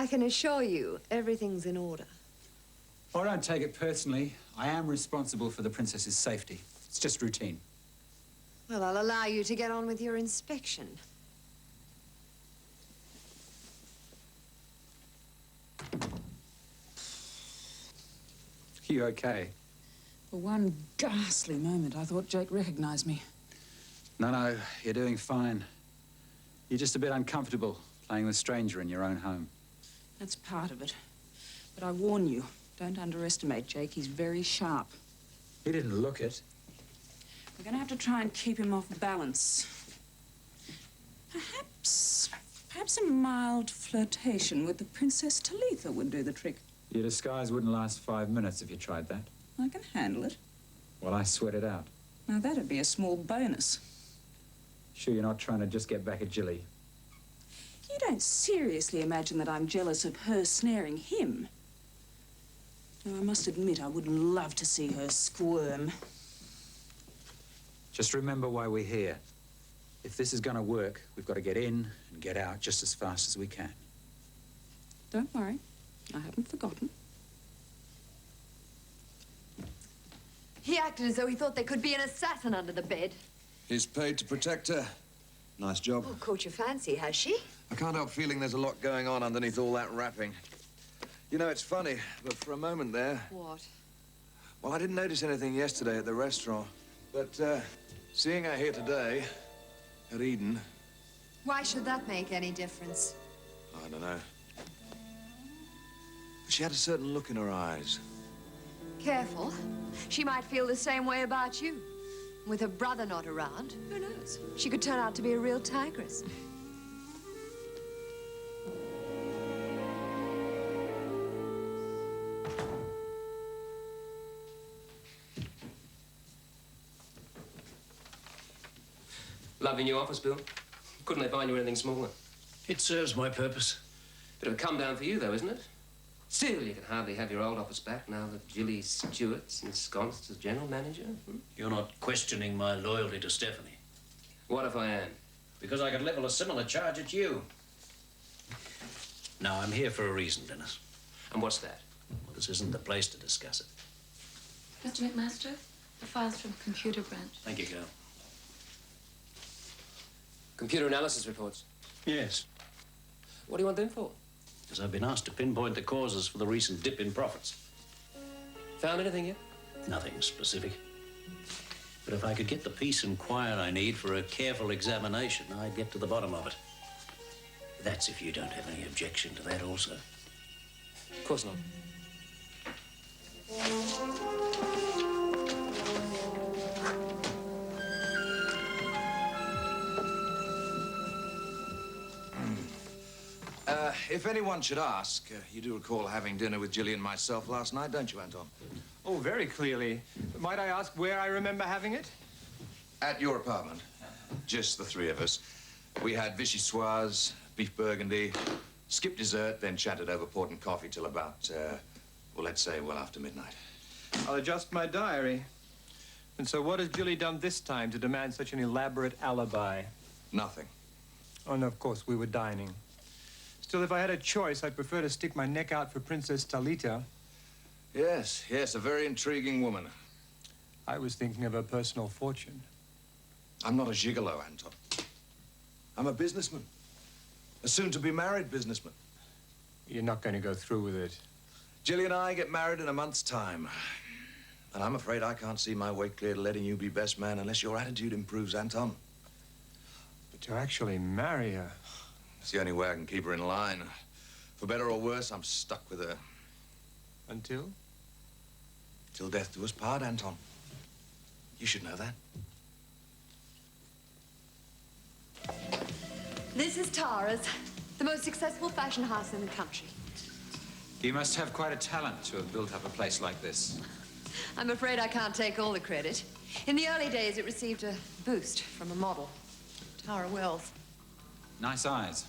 I can assure you, everything's in order. Well, I don't take it personally. I am responsible for the princess's safety. It's just routine. Well, I'll allow you to get on with your inspection. You okay? For one ghastly moment, I thought Jake recognized me. No, you're doing fine. You're just a bit uncomfortable playing with a stranger in your own home. That's part of it. But I warn you, don't underestimate Jake. He's very sharp. He didn't look it. We're going to have to try and keep him off balance. Perhaps a mild flirtation with the Princess Talitha would do the trick. Your disguise wouldn't last 5 minutes if you tried that. I can handle it. Well, I sweat it out. Now, that'd be a small bonus. Sure you're not trying to just get back at Jilly? You don't seriously imagine that I'm jealous of her snaring him? No, I must admit, I would love to see her squirm. Just remember why we're here. If this is going to work, we've got to get in and get out just as fast as we can. Don't worry. I haven't forgotten. He acted as though he thought there could be an assassin under the bed. He's paid to protect her. Nice job. Oh, caught your fancy, has she? I can't help feeling there's a lot going on underneath all that wrapping. You know, it's funny, but for a moment there... What? Well, I didn't notice anything yesterday at the restaurant. But, seeing her here today, at Eden... Why should that make any difference? I don't know. But she had a certain look in her eyes. Careful. She might feel the same way about you. With her brother not around, who knows? She could turn out to be a real tigress. Lovely new office, Bill. Couldn't they find you anything smaller? It serves my purpose. Bit of a come down for you, though, isn't it? Still, you can hardly have your old office back now that Jilly Stewart's ensconced as general manager. You're not questioning my loyalty to Stephanie. What if I am? Because I could level a similar charge at you. Now, I'm here for a reason, Dennis. And what's that? Well, this isn't the place to discuss it. Mr. McMaster, the file's from computer branch. Thank you, girl. Computer analysis reports. Yes. What do you want them for? Because I've been asked to pinpoint the causes for the recent dip in profits. Found anything yet? Nothing specific. But if I could get the peace and quiet I need for a careful examination, I'd get to the bottom of it. That's if you don't have any objection to that also. Of course not. If anyone should ask, you do recall having dinner with Jilly and myself last night, don't you, Anton? Oh, very clearly. Might I ask where I remember having it? At your apartment. Just the three of us. We had vichyssoise, beef burgundy, skipped dessert, then chatted over port and coffee till about, well, let's say, well after midnight. I'll adjust my diary. And so what has Jilly done this time to demand such an elaborate alibi? Nothing. Oh, no, of course, we were dining. Still, if I had a choice, I'd prefer to stick my neck out for Princess Talitha. Yes, a very intriguing woman. I was thinking of her personal fortune. I'm not a gigolo, Anton. I'm a businessman. A soon-to-be-married businessman. You're not going to go through with it. Jilly and I get married in a month's time. And I'm afraid I can't see my way clear to letting you be best man unless your attitude improves, Anton. But to actually marry her... It's the only way I can keep her in line. For better or worse, I'm stuck with her. Until? Till death do us part, Anton. You should know that. This is Tara's, the most successful fashion house in the country. You must have quite a talent to have built up a place like this. I'm afraid I can't take all the credit. In the early days, it received a boost from a model, Tara Wells. Nice eyes.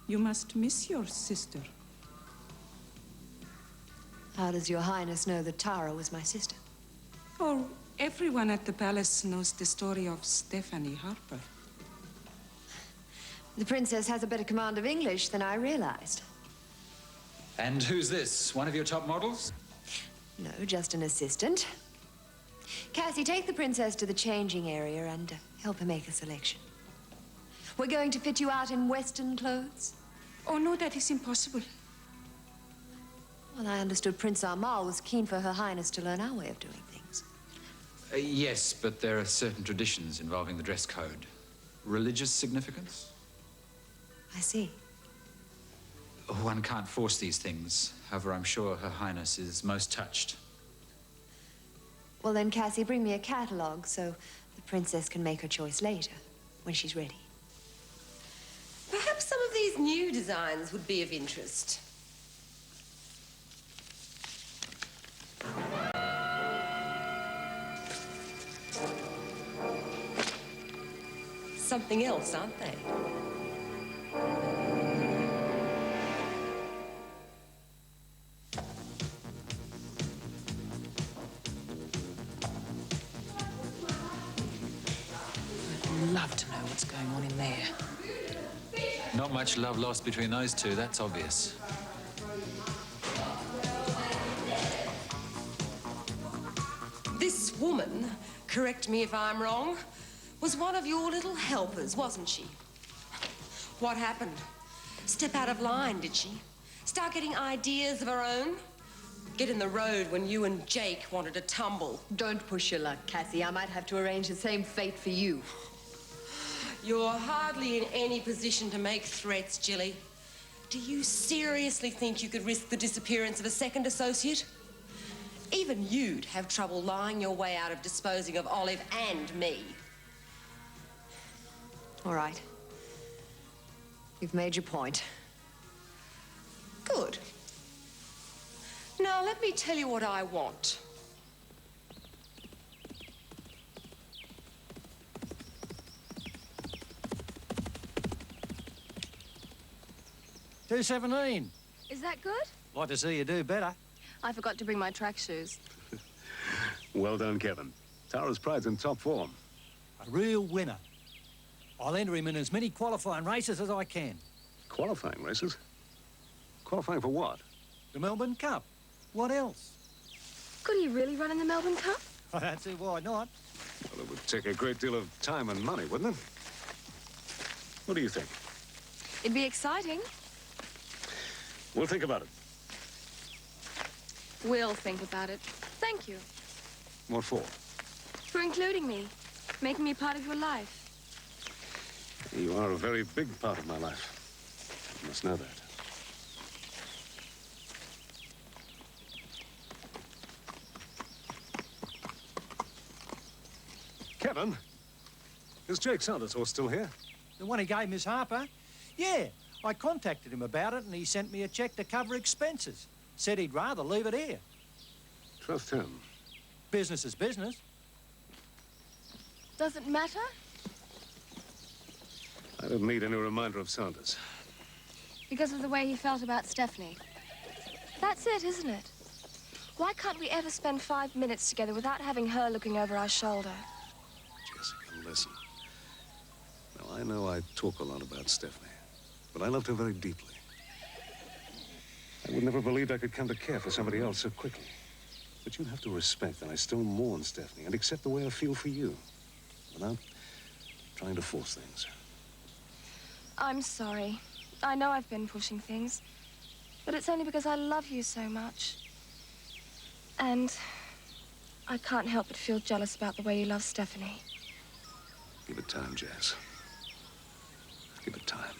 You must miss your sister. How does Your Highness know that Tara was my sister? Oh, everyone at the palace knows the story of Stephanie Harper. The princess has a better command of English than I realized. And who's this? One of your top models? No, just an assistant. Cassie, take the princess to the changing area and help her make a selection. We're going to fit you out in Western clothes. Oh, no, that is impossible. Well, I understood Prince Amal was keen for Her Highness to learn our way of doing things. Yes, but there are certain traditions involving the dress code. Religious significance? I see. One can't force these things. However, I'm sure Her Highness is most touched. Well, then, Cassie, bring me a catalogue so the princess can make her choice later, when she's ready. Perhaps some of these new designs would be of interest. Something else, aren't they? I'd love to know what's going on in there. Not much love lost between those two, that's obvious. This woman, correct me if I'm wrong, was one of your little helpers, wasn't she? What happened? Step out of line, did she? Start getting ideas of her own? Get in the road when you and Jake wanted to tumble? Don't push your luck, Cassie. I might have to arrange the same fate for you. You're hardly in any position to make threats, Jilly. Do you seriously think you could risk the disappearance of a second associate? Even you'd have trouble lying your way out of disposing of Olive and me. All right. You've made your point. Good. Now, let me tell you what I want. $2.17. Is that good? Like to see you do better. I forgot to bring my track shoes. Well done, Kevin. Tara's pride's in top form. A real winner. I'll enter him in as many qualifying races as I can. Qualifying races? Qualifying for what? The Melbourne Cup. What else? Could he really run in the Melbourne Cup? I don't see why not. Well, it would take a great deal of time and money, wouldn't it? What do you think? It'd be exciting. We'll think about it. We'll think about it. Thank you What for? for including me, making me part of your life. You are a very big part of my life. You must know that. Kevin, is Jake Saunders' horse still here? The one he gave Miss Harper? Yeah, I contacted him about it and he sent me a cheque to cover expenses. Said he'd rather leave it here. Trust him. Business is business. Does it matter? I don't need any reminder of Saunders. Because of the way he felt about Stephanie. That's it, isn't it? Why can't we ever spend 5 minutes together without having her looking over our shoulder? Jessica, listen. Now, I know I talk a lot about Stephanie, but I loved her very deeply. I would never believed I could come to care for somebody else so quickly. But you'd have to respect that I still mourn Stephanie and accept the way I feel for you, without trying to force things. I'm sorry. I know I've been pushing things, but it's only because I love you so much. And I can't help but feel jealous about the way you love Stephanie. Give it time, Jess. Give it time.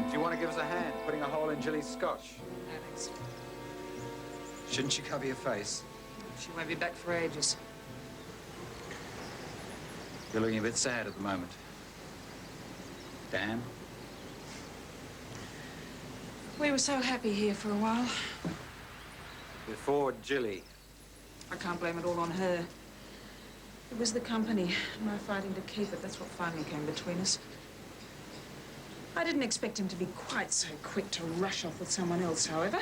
Do you want to give us a hand putting a hole in Jilly's scotch? Alex, Shouldn't you cover your face? she won't be back for ages. You're looking a bit sad at the moment. Dan? We were so happy here for a while. Before Jilly. I can't blame it all on her. It was the company, my fighting to keep it. That's what finally came between us. I didn't expect him to be quite so quick to rush off with someone else, however.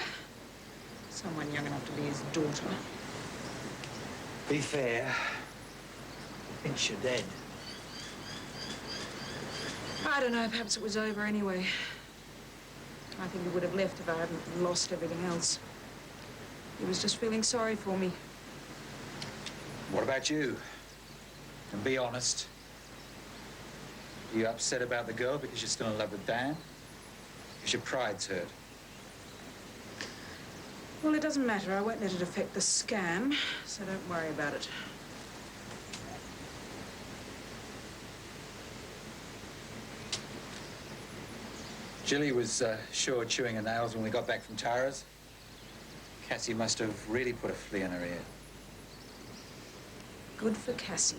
Someone young enough to be his daughter. Be fair. I think she's dead. I don't know, perhaps it was over anyway. I think he would have left if I hadn't lost everything else. He was just feeling sorry for me. What about you? And be honest. Are you upset about the girl because you're still in love with Dan? Because your pride's hurt? Well, it doesn't matter. I won't let it affect the scam, so don't worry about it. Jilly was sure chewing her nails when we got back from Tara's. Cassie must have really put a flea in her ear. Good for Cassie.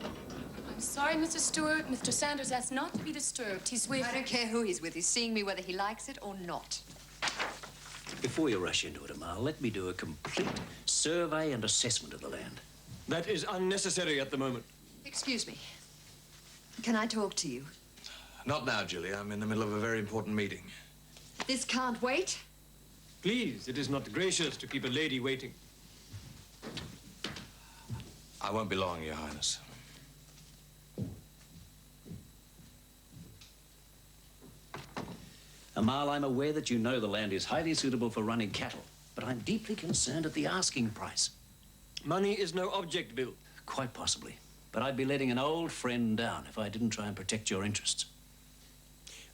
I'm sorry, Mr. Stewart. Mr. Sanders asked not to be disturbed. He's with... I don't care who he's with. He's seeing me whether he likes it or not. Before you rush into it, Amal, let me do a complete survey and assessment of the land. That is unnecessary at the moment. Excuse me. Can I talk to you? Not now, Jilly. I'm in the middle of a very important meeting. This can't wait. Please, it is not gracious to keep a lady waiting. I won't be long, Your Highness. Amal, I'm aware that you know the land is highly suitable for running cattle, but I'm deeply concerned at the asking price. Money is no object, Bill. Quite possibly. But I'd be letting an old friend down if I didn't try and protect your interests.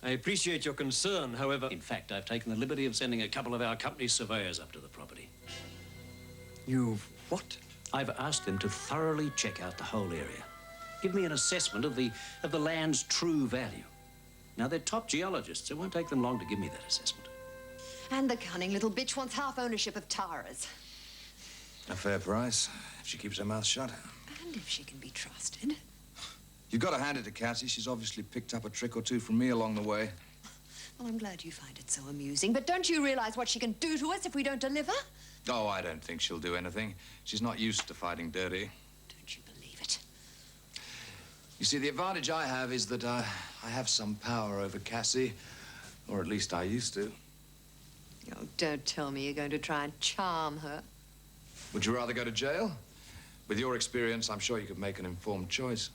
I appreciate your concern, however... In fact, I've taken the liberty of sending a couple of our company's surveyors up to the property. You've what? I've asked them to thoroughly check out the whole area. Give me an assessment of the land's true value. Now, they're top geologists. It won't take them long to give me that assessment. And the cunning little bitch wants half ownership of Tara's. A fair price, if she keeps her mouth shut. And if she can be trusted. You've got to hand it to Cassie. She's obviously picked up a trick or two from me along the way. Well, I'm glad you find it so amusing, but don't you realize what she can do to us if we don't deliver? Oh, I don't think she'll do anything. She's not used to fighting dirty. Don't you believe it? You see, the advantage I have is that I have some power over Cassie, or at least I used to. Oh, don't tell me you're going to try and charm her. Would you rather go to jail? With your experience, I'm sure you could make an informed choice.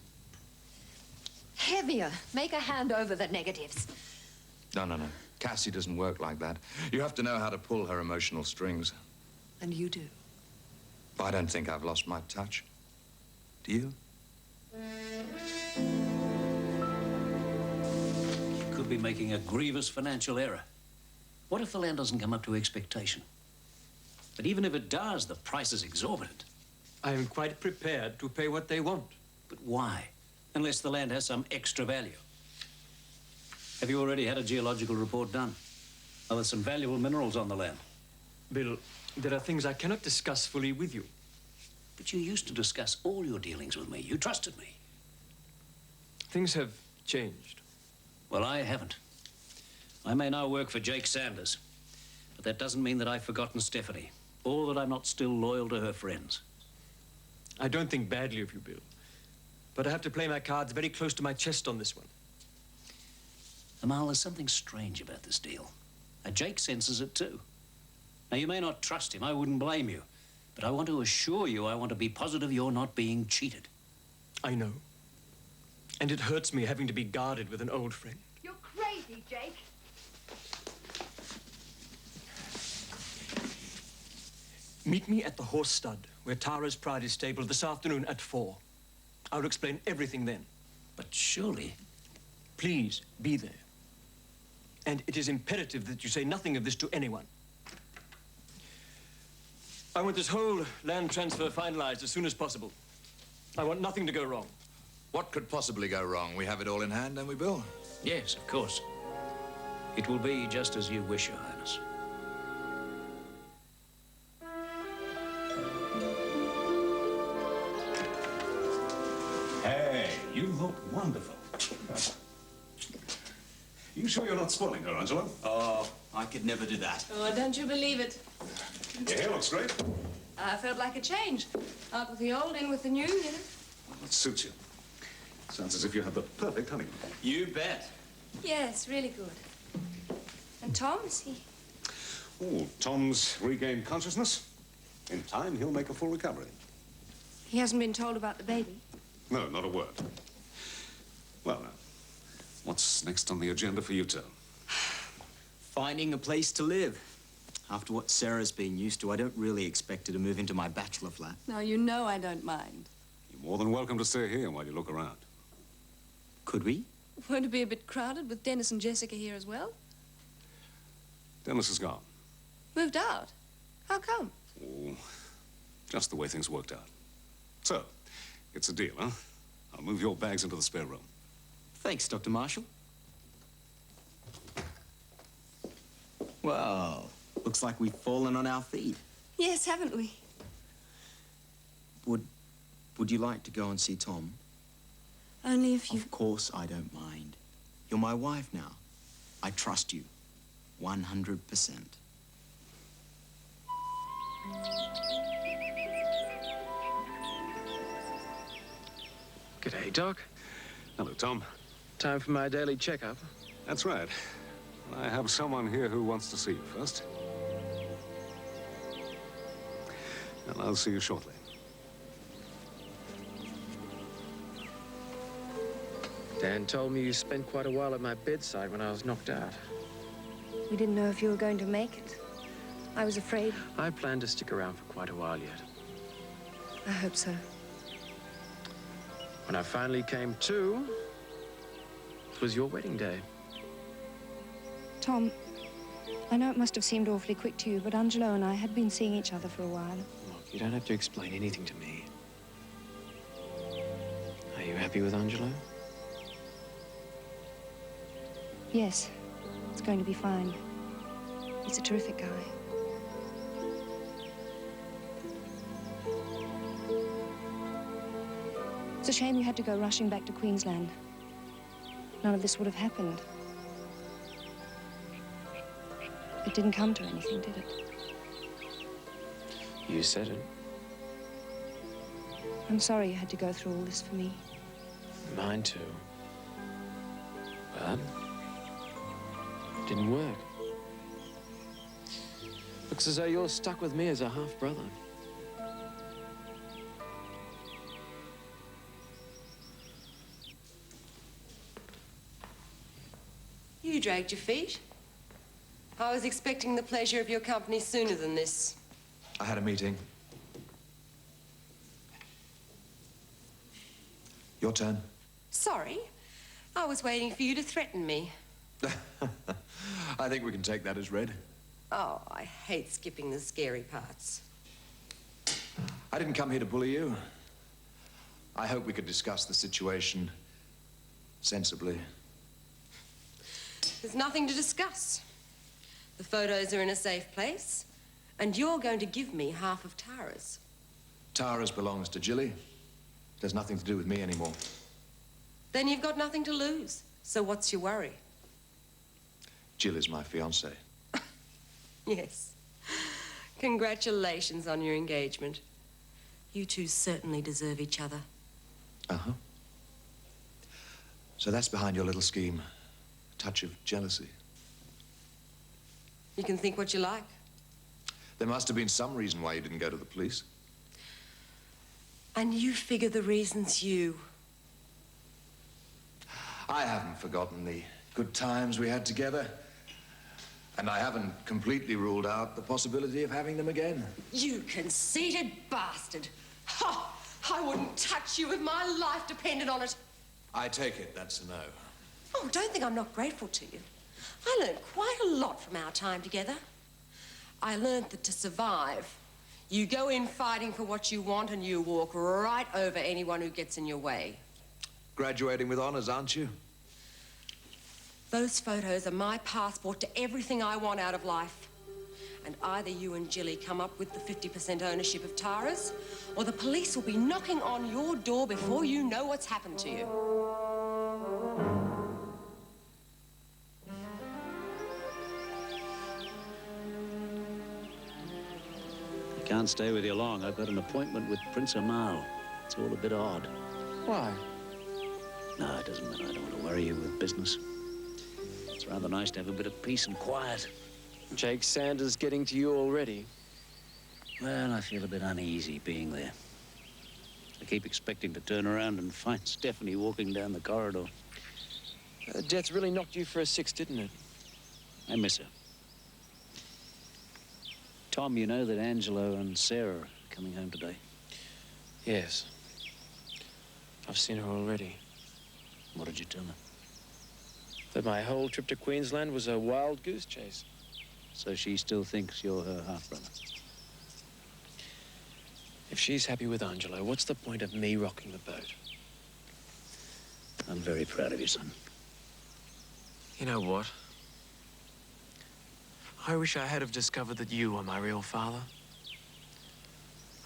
Heavier. Make her hand over the negatives. No. Cassie doesn't work like that. You have to know how to pull her emotional strings. And you do. I don't think I've lost my touch. Do you? You could be making a grievous financial error. What if the land doesn't come up to expectation? But even if it does, the price is exorbitant. I am quite prepared to pay what they want. But why? Unless the land has some extra value. Have you already had a geological report done? Are there some valuable minerals on the land? Bill, there are things I cannot discuss fully with you. But you used to discuss all your dealings with me. You trusted me. Things have changed. Well, I haven't. I may now work for Jake Sanders, but that doesn't mean that I've forgotten Stephanie, or that I'm not still loyal to her friends. I don't think badly of you, Bill, but I have to play my cards very close to my chest on this one. Amal, there's something strange about this deal. Jake senses it too. Now, you may not trust him, I wouldn't blame you, but I want to assure you, I want to be positive you're not being cheated. I know. And it hurts me having to be guarded with an old friend. You're crazy, Jake. Meet me at the horse stud, where Tara's Pride is stabled this afternoon at 4. I'll explain everything then. But surely... Please, be there. And it is imperative that you say nothing of this to anyone. I want this whole land transfer finalized as soon as possible. I want nothing to go wrong. What could possibly go wrong? We have it all in hand, don't we, Bill? Yes, of course. It will be just as you wish, Your Highness. Hey, you look wonderful. You sure you're not spoiling her, Angela? Oh, I could never do that. Oh, don't you believe it? Your hair looks great. I felt like a change. Out with the old, in with the new, you know. Well, it suits you. Sounds as if you had the perfect honeymoon. You bet. Yes, really good. And Tom, is he? Oh, Tom's regained consciousness. In time, he'll make a full recovery. He hasn't been told about the baby? No, not a word. Well, now, what's next on the agenda for you two? Finding a place to live. After what Sarah's been used to, I don't really expect her to move into my bachelor flat. No, you know I don't mind. You're more than welcome to stay here while you look around. Could we? Won't it be a bit crowded with Dennis and Jessica here as well? Dennis is gone. Moved out? How come? Oh, just the way things worked out. So, it's a deal, huh? I'll move your bags into the spare room. Thanks, Dr. Marshall. Well, looks like we've fallen on our feet. Yes, haven't we? Would you like to go and see Tom? Only if you... Of course I don't mind. You're my wife now. I trust you. 100%. G'day, Doc. Hello, Tom. Time for my daily checkup. That's right. I have someone here who wants to see you first. And I'll see you shortly. Dan told me you spent quite a while at my bedside when I was knocked out. We didn't know if you were going to make it. I was afraid. I plan to stick around for quite a while yet. I hope so. When I finally came to, it was your wedding day. Tom, I know it must have seemed awfully quick to you, but Angelo and I had been seeing each other for a while. Look, you don't have to explain anything to me. Are you happy with Angelo? Yes, it's going to be fine. He's a terrific guy. It's a shame you had to go rushing back to Queensland. None of this would have happened. It didn't come to anything, did it? You said it. I'm sorry you had to go through all this for me. Mine too. But it didn't work. Looks as though you're stuck with me as a half-brother. You dragged your feet. I was expecting the pleasure of your company sooner than this. I had a meeting. Your turn. Sorry. I was waiting for you to threaten me. I think we can take that as read. Oh, I hate skipping the scary parts. I didn't come here to bully you. I hope we could discuss the situation sensibly. There's nothing to discuss. The photos are in a safe place, and you're going to give me half of Tara's. Tara's belongs to Jilly. It has nothing to do with me anymore. Then you've got nothing to lose. So what's your worry? Jill is my fiancée. Yes. Congratulations on your engagement. You two certainly deserve each other. Uh-huh. So that's behind your little scheme. A touch of jealousy. You can think what you like. There must have been some reason why you didn't go to the police. And you figure the reason's you. I haven't forgotten the good times we had together. And I haven't completely ruled out the possibility of having them again. You conceited bastard. Ha! I wouldn't touch you if my life depended on it. I take it that's a no. Oh, don't think I'm not grateful to you. I learned quite a lot from our time together. I learned that to survive, you go in fighting for what you want and you walk right over anyone who gets in your way. Graduating with honors, aren't you? Those photos are my passport to everything I want out of life. And either you and Jilly come up with the 50% ownership of Tara's, or the police will be knocking on your door before you know what's happened to you. I can't stay with you long. I've got an appointment with Prince Amal. It's all a bit odd. Why? No, it doesn't matter. I don't want to worry you with business. It's rather nice to have a bit of peace and quiet. Jake Sanders getting to you already? Well, I feel a bit uneasy being there. I keep expecting to turn around and find Stephanie walking down the corridor. Death really knocked you for a six, didn't it? I miss her. Tom, you know that Angelo and Sarah are coming home today? Yes. I've seen her already. What did you tell her? That my whole trip to Queensland was a wild goose chase. So she still thinks you're her half-brother? If she's happy with Angelo, what's the point of me rocking the boat? I'm very proud of you, son. You know what? I wish I had have discovered that you were my real father.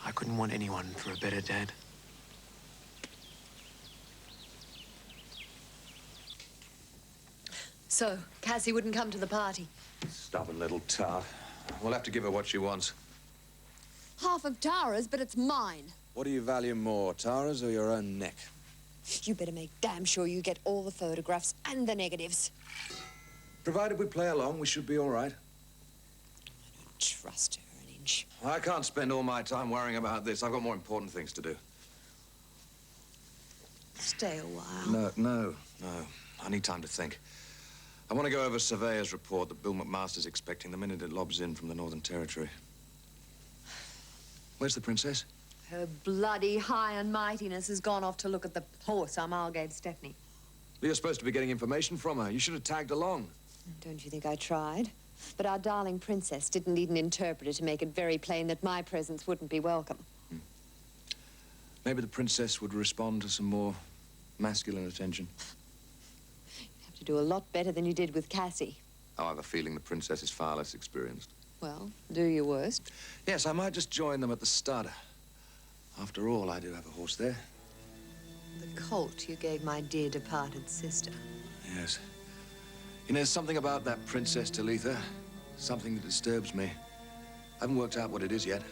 I couldn't want anyone for a better dad. So, Cassie wouldn't come to the party. Stubborn little tart. We'll have to give her what she wants. Half of Tara's, but it's mine. What do you value more, Tara's or your own neck? You better make damn sure you get all the photographs and the negatives. Provided we play along, we should be all right. I don't trust her an inch. I can't spend all my time worrying about this. I've got more important things to do. Stay a while. No. I need time to think. I want to go over a surveyor's report that Bill McMaster's expecting the minute it lobs in from the Northern Territory. Where's the princess? Her bloody high and mightiness has gone off to look at the horse Amal gave Stephanie. You're supposed to be getting information from her. You should have tagged along. Don't you think I tried? But our darling princess didn't need an interpreter to make it very plain that my presence wouldn't be welcome. Maybe the princess would respond to some more masculine attention. You have to do a lot better than you did with Cassie. Oh, I have a feeling the princess is far less experienced. Well, do your worst. Yes, I might just join them at the starter. After all, I do have a horse there. The colt you gave my dear departed sister. Yes. You know, there's something about that Princess Talitha. Something that disturbs me. I haven't worked out what it is yet.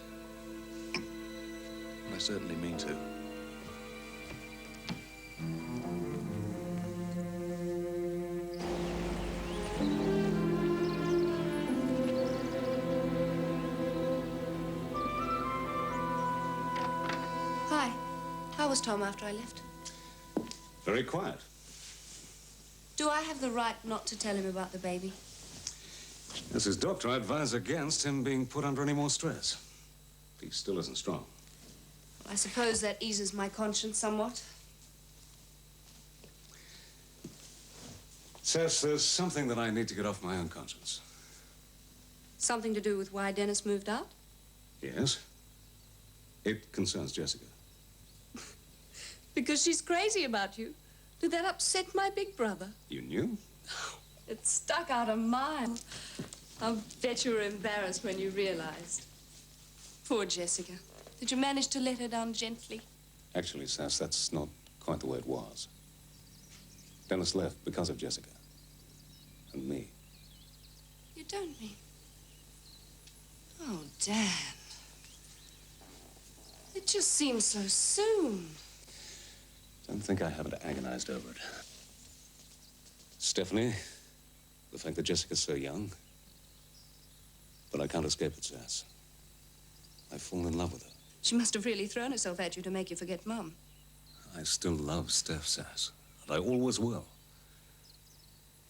But I certainly mean to. Hi. How was Tom after I left? Very quiet. Do I have the right not to tell him about the baby? As his doctor, I advise against him being put under any more stress. He still isn't strong. I suppose that eases my conscience somewhat. Seth, there's something that I need to get off my own conscience. Something to do with why Dennis moved out? Yes? It concerns Jessica. Because she's crazy about you. Did that upset my big brother? You knew? It stuck out a mile. I'll bet you were embarrassed when you realized. Poor Jessica. Did you manage to let her down gently? Actually, Seth, that's not quite the way it was. Dennis left because of Jessica. And me. You don't mean... Oh, Dan. It just seems so soon. Don't think I haven't agonized over it. Stephanie, the fact that Jessica's so young. But I can't escape it, Sass. I've fallen in love with her. She must have really thrown herself at you to make you forget Mum. I still love Steph, Sass. And I always will.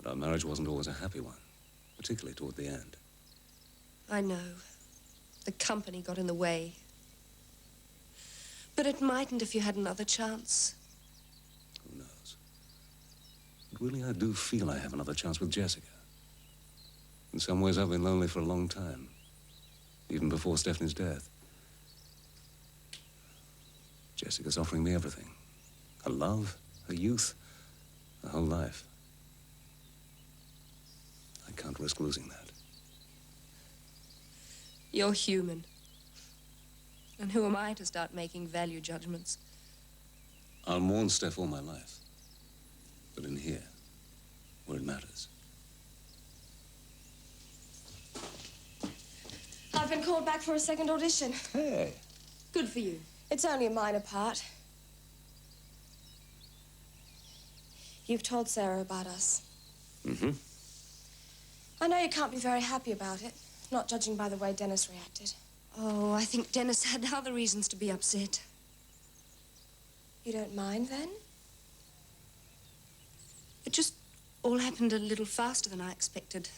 But our marriage wasn't always a happy one. Particularly toward the end. I know. The company got in the way. But it mightn't if you had another chance. Who knows? But really, I do feel I have another chance with Jessica. In some ways, I've been lonely for a long time. Even before Stephanie's death. Jessica's offering me everything. Her love, her youth, her whole life. I can't risk losing that. You're human. And who am I to start making value judgments? I'll mourn Steph all my life. But in here, where it matters. I've been called back for a second audition. Hey. Good for you. It's only a minor part. You've told Sarah about us. Mm-hmm. I know you can't be very happy about it, not judging by the way Dennis reacted. Oh, I think Dennis had other reasons to be upset. You don't mind, then? It just all happened a little faster than I expected.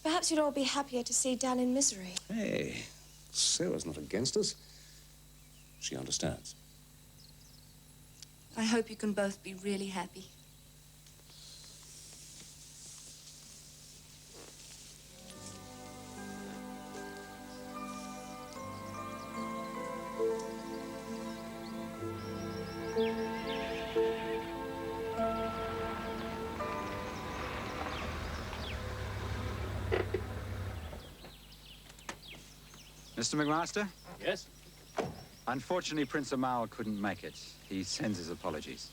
Perhaps you'd all be happier to see Dan in misery. Hey, Sarah's not against us. She understands. I hope you can both be really happy. Mr. McMaster? Yes? Unfortunately, Prince Amal couldn't make it. He sends his apologies.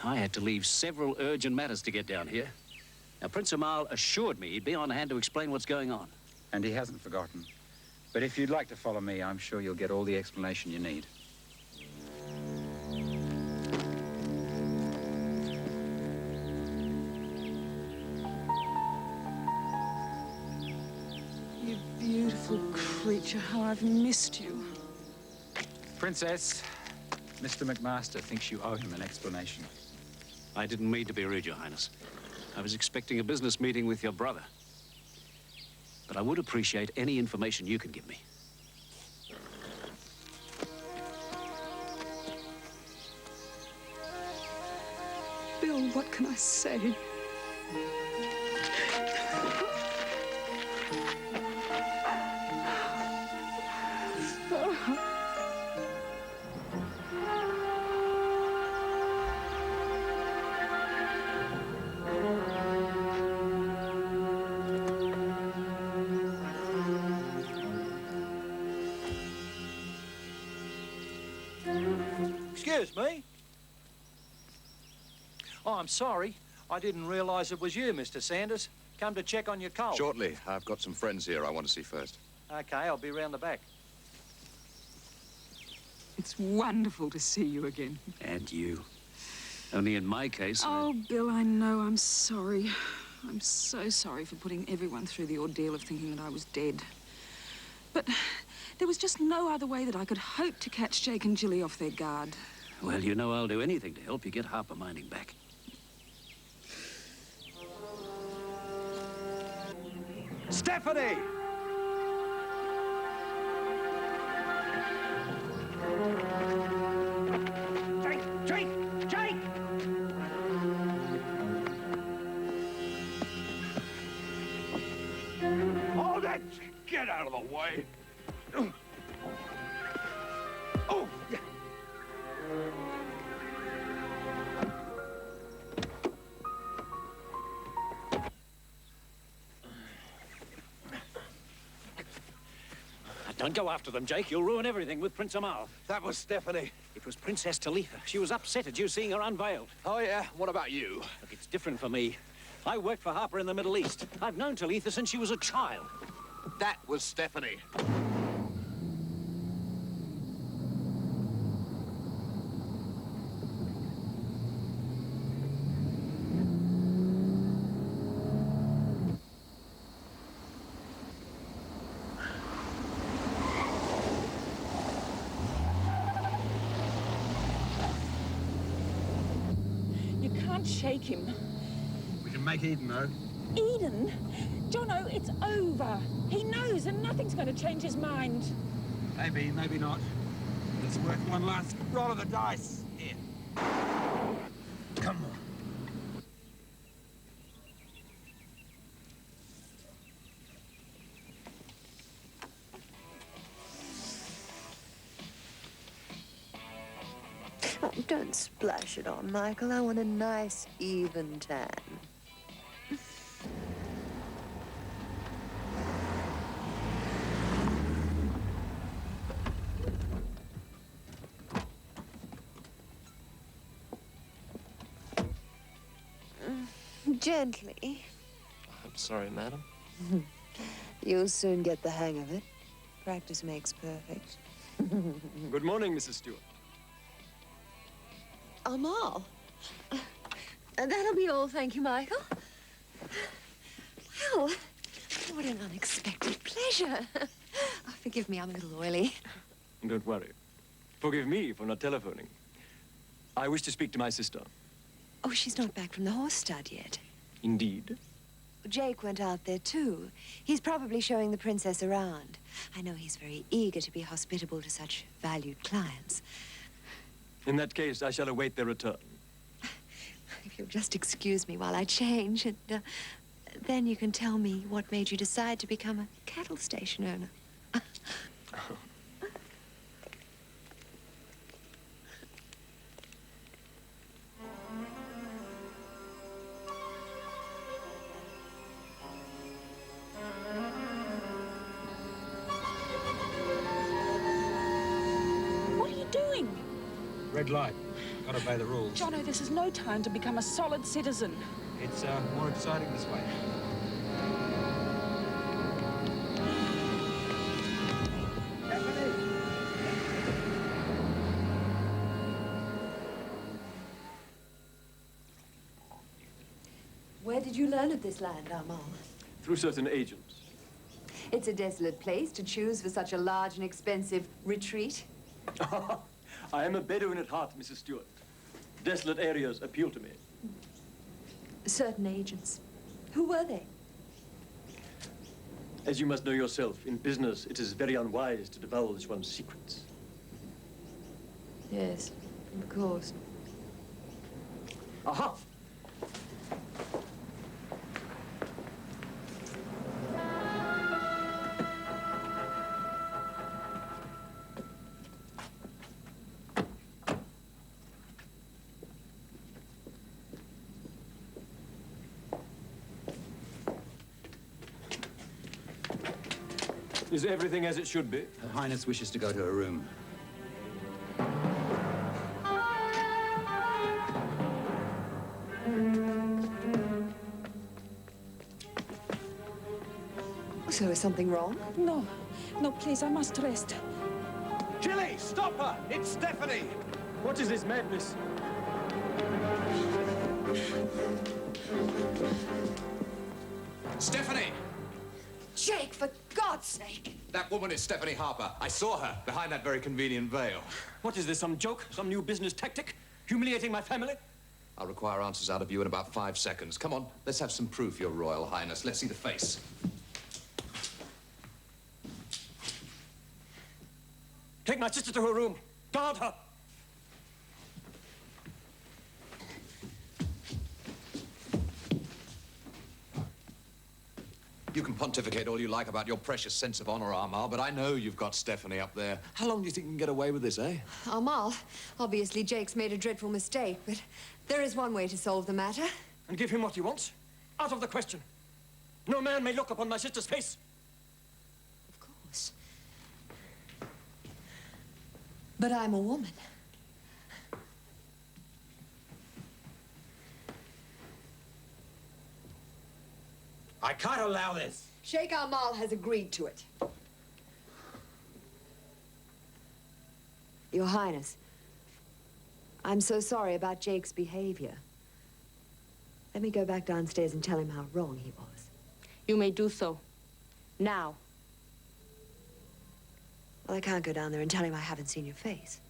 I had to leave several urgent matters to get down here. Now, Prince Amal assured me he'd be on hand to explain what's going on. And he hasn't forgotten. But if you'd like to follow me, I'm sure you'll get all the explanation you need. You beautiful creature, how I've missed you. Princess, Mr. McMaster thinks you owe him an explanation. I didn't mean to be rude, Your Highness. I was expecting a business meeting with your brother. But I would appreciate any information you can give me. Bill, what can I say? Excuse me. Oh, I'm sorry. I didn't realise it was you, Mr. Sanders. Come to check on your colt. Shortly. I've got some friends here I want to see first. Okay, I'll be round the back. It's wonderful to see you again. And you. Only in my case... Oh, Bill, I know. I'm sorry. I'm so sorry for putting everyone through the ordeal of thinking that I was dead. But there was just no other way that I could hope to catch Jake and Jilly off their guard. Well, you know I'll do anything to help you get Harper mining back. Stephanie! Jake! Hold it! Get out of the way! Oh! Don't go after them, Jake. You'll ruin everything with Prince Amal. That was Stephanie. It was Princess Talitha. She was upset at you seeing her unveiled. Oh, yeah? What about you? Look, it's different for me. I worked for Harper in the Middle East. I've known Talitha since she was a child. That was Stephanie. You can't shake him. We can make Eden, though. Eden? Jono, it's over. He knows and nothing's going to change his mind. Maybe, maybe not. It's worth one last roll of the dice. Here. Come on. Oh, don't splash it on, Michael. I want a nice, even tan. Gently. I'm sorry, madam. You'll soon get the hang of it. Practice makes perfect. Good morning, Mrs. Stewart. Amal. That'll be all, thank you, Michael. Well, what an unexpected pleasure. Oh, forgive me, I'm a little oily. Don't worry. Forgive me for not telephoning. I wish to speak to my sister. Oh, she's not back from the horse stud yet. Indeed. Jake went out there, too. He's probably showing the princess around. I know he's very eager to be hospitable to such valued clients. In that case, I shall await their return. If you'll just excuse me while I change, and then you can tell me what made you decide to become a cattle station owner. What are you doing? Red light. Gotta obey the rules. Jono, this is no time to become a solid citizen. It's more exciting this way. Where did you learn of this land, Armand? Through certain agents. It's a desolate place to choose for such a large and expensive retreat. I am a Bedouin at heart, Mrs. Stewart. Desolate areas appeal to me. Certain agents. Who were they? As you must know yourself, in business, it is very unwise to divulge one's secrets. Yes, of course. Aha! Is everything as it should be? Her Highness wishes to go to her room. So is something wrong? No, no, please, I must rest. Jilly, stop her! It's Stephanie! What is this madness? Stephanie! Jake, for God's sake! That woman is Stephanie Harper. I saw her behind that very convenient veil. What is this, some joke? Some new business tactic? Humiliating my family? I'll require answers out of you in about 5 seconds. Come on, let's have some proof, Your Royal Highness. Let's see the face. Take my sister to her room. Guard her. You can pontificate all you like about your precious sense of honor, Armand, but I know you've got Stephanie up there. How long do you think you can get away with this, eh? Armand, obviously Jake's made a dreadful mistake, but there is one way to solve the matter. And give him what he wants? Out of the question. No man may look upon my sister's face. Of course. But I'm a woman. I can't allow this. Sheikh Amal has agreed to it. Your Highness, I'm so sorry about Jake's behavior. Let me go back downstairs and tell him how wrong he was. You may do so. Now. Well, I can't go down there and tell him I haven't seen your face.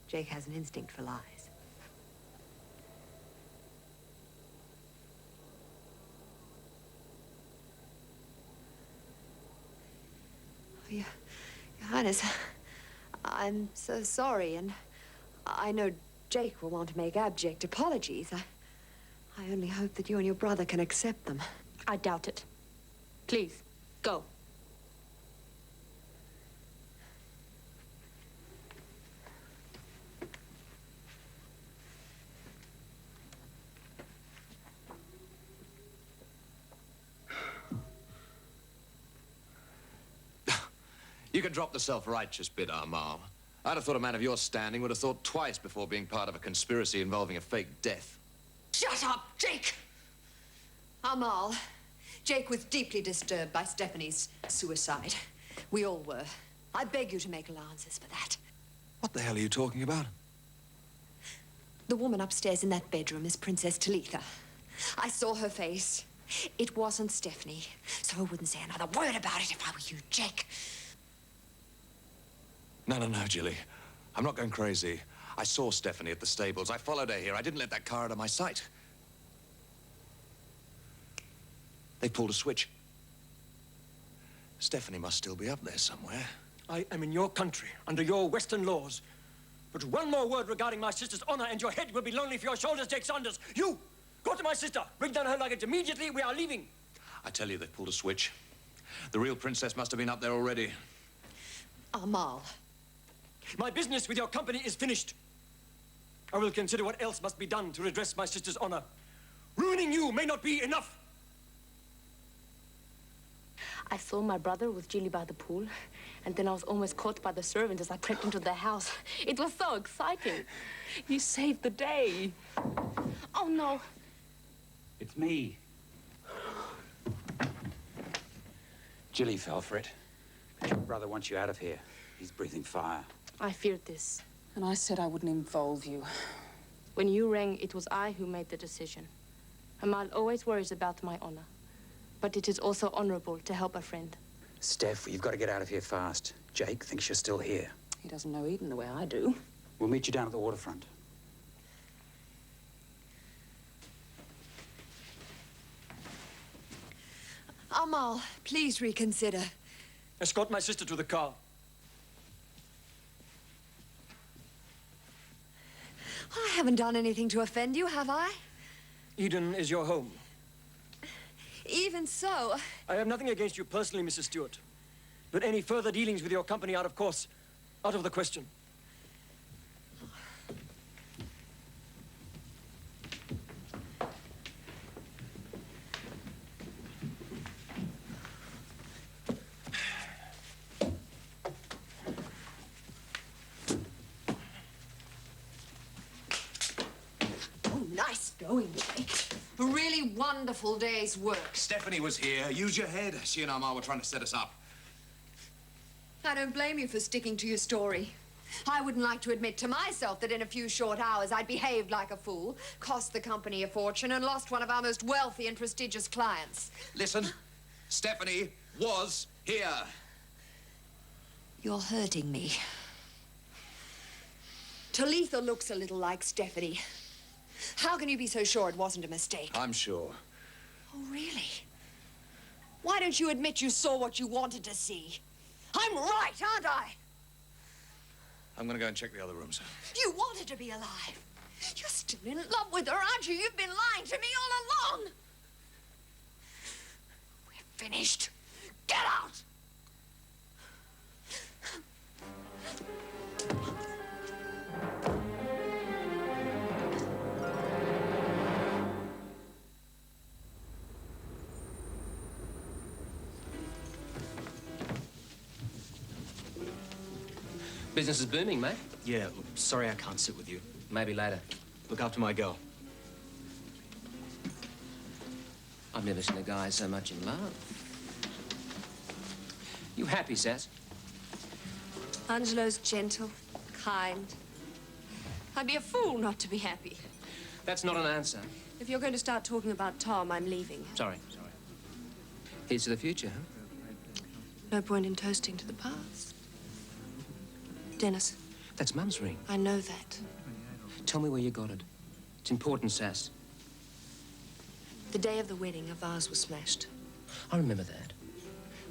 Jake has an instinct for lies. Your Highness, I'm so sorry, and I know Jake will want to make abject apologies. I only hope that you and your brother can accept them. I doubt it. Please, go. You can drop the self-righteous bit, Armand. I'd have thought a man of your standing would have thought twice before being part of a conspiracy involving a fake death. Shut up, Jake! Amal, Jake was deeply disturbed by Stephanie's suicide. We all were. I beg you to make allowances for that. What the hell are you talking about? The woman upstairs in that bedroom is Princess Talitha. I saw her face. It wasn't Stephanie, so I wouldn't say another word about it if I were you, Jake. No, Jilly. I'm not going crazy. I saw Stephanie at the stables. I followed her here. I didn't let that car out of my sight. They pulled a switch. Stephanie must still be up there somewhere. I am in your country, under your Western laws. But one more word regarding my sister's honor and your head will be lonely for your shoulders, Jake Saunders. You, go to my sister. Bring down her luggage immediately. We are leaving. I tell you, they pulled a switch. The real princess must have been up there already. Amal. My business with your company is finished. I will consider what else must be done to redress my sister's honor. Ruining you may not be enough. I saw my brother with Jilly by the pool, and then I was almost caught by the servant as I crept into their house. It was so exciting. You saved the day. Oh, no. It's me. Jilly fell for it. But your brother wants you out of here. He's breathing fire. I feared this. And I said I wouldn't involve you. When you rang, it was I who made the decision. Amal always worries about my honor. But it is also honorable to help a friend. Steph, you've got to get out of here fast. Jake thinks you're still here. He doesn't know Eden the way I do. We'll meet you down at the waterfront. Amal, please reconsider. Escort my sister to the car. I haven't done anything to offend you, have I? Eden is your home. Even so... I have nothing against you personally, Mrs. Stewart. But any further dealings with your company are, of course, out of the question. Oh, nice going, Jake. A really wonderful day's work. Stephanie was here. Use your head. She and Amal were trying to set us up. I don't blame you for sticking to your story. I wouldn't like to admit to myself that in a few short hours I'd behaved like a fool, cost the company a fortune, and lost one of our most wealthy and prestigious clients. Listen, Stephanie was here. You're hurting me. Talitha looks a little like Stephanie. How can you be so sure it wasn't a mistake? I'm sure. Oh, really? Why don't you admit you saw what you wanted to see? I'm right, aren't I? I'm gonna go and check the other rooms. You wanted to be alive. You're still in love with her, aren't you? You've been lying to me all along. We're finished. Get out! Business is booming, mate. Yeah, look, sorry I can't sit with you. Maybe later. Look after my girl. I've never seen a guy so much in love. You happy, Sass? Angelo's gentle, kind. I'd be a fool not to be happy. That's not an answer. If you're going to start talking about Tom, I'm leaving. Sorry. Here's to the future, huh? No point in toasting to the past. Dennis. That's Mum's ring. I know that. Tell me where you got it. It's important, Sass. The day of the wedding, a vase was smashed. I remember that.